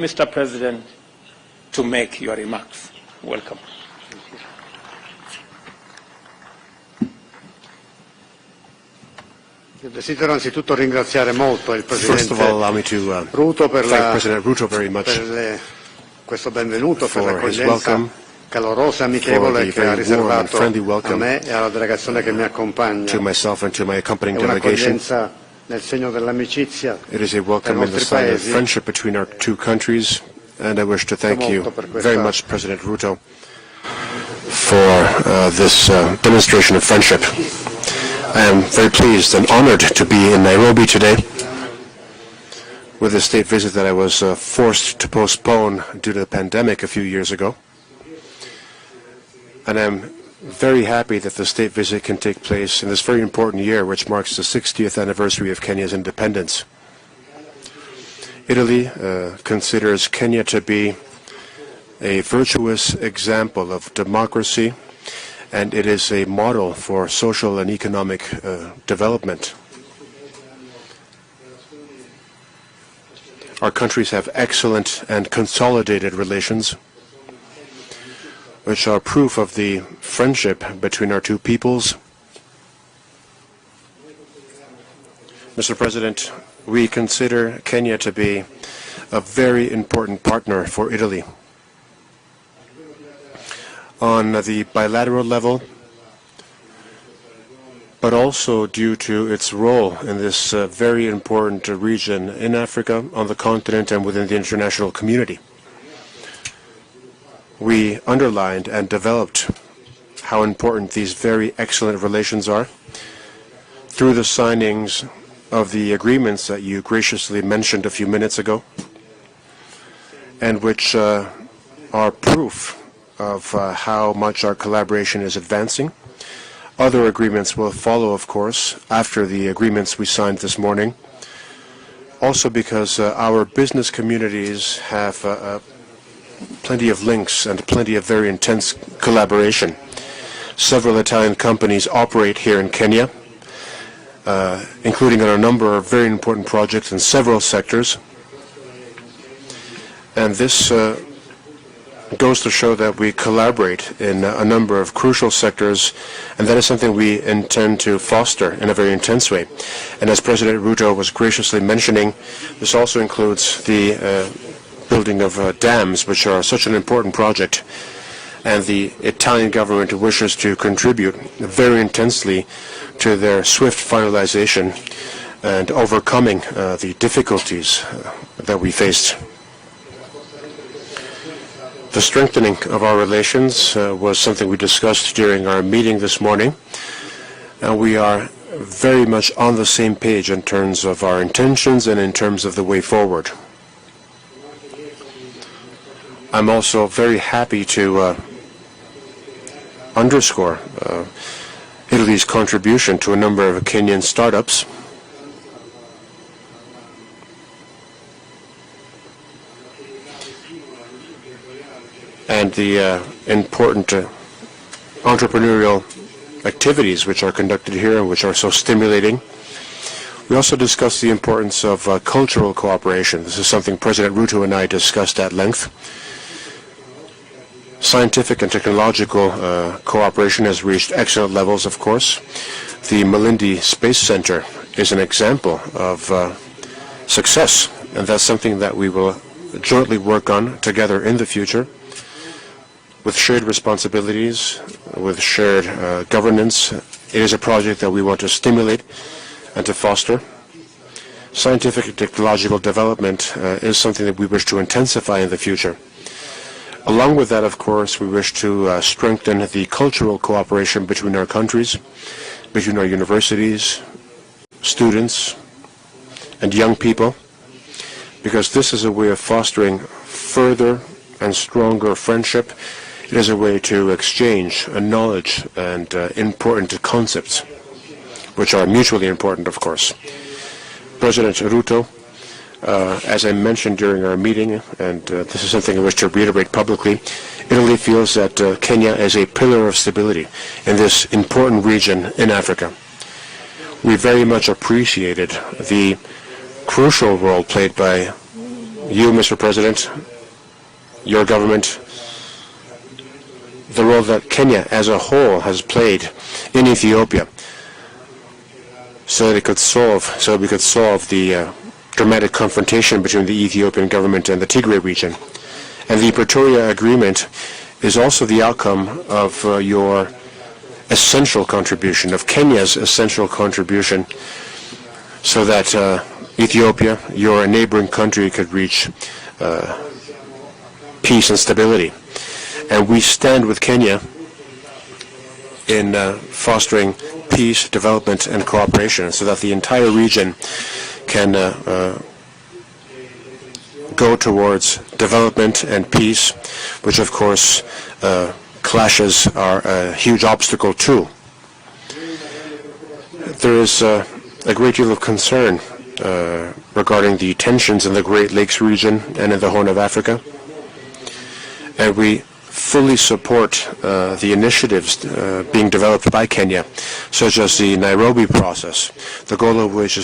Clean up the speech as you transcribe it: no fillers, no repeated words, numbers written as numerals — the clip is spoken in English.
Mr. President, to make your remarks. Welcome. Desidero anzitutto ringraziare molto il Presidente Ruto per President Ruto very much questo benvenuto, per l'accoglienza calorosa e amichevole che ha riservato a me e alla delegazione che mi accompagna. È un'accoglienza nel segno dell'amicizia It is a welcome in the sign of friendship between our two countries, and I wish to thank you very much, President Ruto, for this demonstration of friendship. I am very pleased and honored to be in Nairobi today with a state visit that I was forced to postpone due to the pandemic a few years ago. And I'm very happy that the state visit can take place in this very important year, which marks the 60th anniversary of Kenya's independence. Italy considers Kenya to be a virtuous example of democracy, and it is a model for social and economic development. Our countries have excellent and consolidated relations, which are proof of the friendship between our two peoples. Mr. President, we consider Kenya to be a very important partner for Italy. On the bilateral level, but also due to its role in this very important region in Africa, on the continent, and within the international community. We underlined and developed how important these very excellent relations are through the signings of the agreements that you graciously mentioned a few minutes ago, and which are proof of how much our collaboration is advancing. Other agreements will follow, of course, after the agreements we signed this morning, also because our business communities have plenty of links and plenty of very intense collaboration. Several Italian companies operate here in Kenya, including on a number of very important projects in several sectors. And this goes to show that we collaborate in a number of crucial sectors, and that is something we intend to foster in a very intense way. And as President Ruto was graciously mentioning, this also includes the building of dams, which are such an important project, and the Italian government wishes to contribute very intensely to their swift finalization and overcoming the difficulties that we faced. The strengthening of our relations was something we discussed during our meeting this morning, and we are very much on the same page in terms of our intentions and in terms of the way forward. I'm also very happy to underscore Italy's contribution to a number of Kenyan startups. And the important entrepreneurial activities which are conducted here and which are so stimulating. We also discussed the importance of cultural cooperation. This is something President Ruto and I discussed at length. Scientific and technological cooperation has reached excellent levels, of course. The Malindi Space Center is an example of success, and that's something that we will jointly work on together in the future, with shared responsibilities, with shared governance. It is a project that we want to stimulate and to foster. Scientific and technological development is something that we wish to intensify in the future. Along with that, of course, we wish to strengthen the cultural cooperation between our countries, between our universities, students, and young people, because this is a way of fostering further and stronger friendship. It is a way to exchange knowledge and important concepts, which are mutually important, of course. President Ruto, as I mentioned during our meeting, and this is something I wish to reiterate publicly, Italy feels that Kenya is a pillar of stability in this important region in Africa. We very much appreciated the crucial role played by you, Mr. President, your government, the role that Kenya as a whole has played in Ethiopia so that we could solve the dramatic confrontation between the Ethiopian government and the Tigray region. And the Pretoria Agreement is also the outcome of your essential contribution, of Kenya's essential contribution, so that Ethiopia, your neighboring country, could reach peace and stability. And we stand with Kenya in fostering peace, development, and cooperation so that the entire region can go towards development and peace, which of course clashes are a huge obstacle too. There is a great deal of concern regarding the tensions in the Great Lakes region and in the Horn of Africa, and we fully support the initiatives being developed by Kenya, such as the Nairobi process, the goal of which is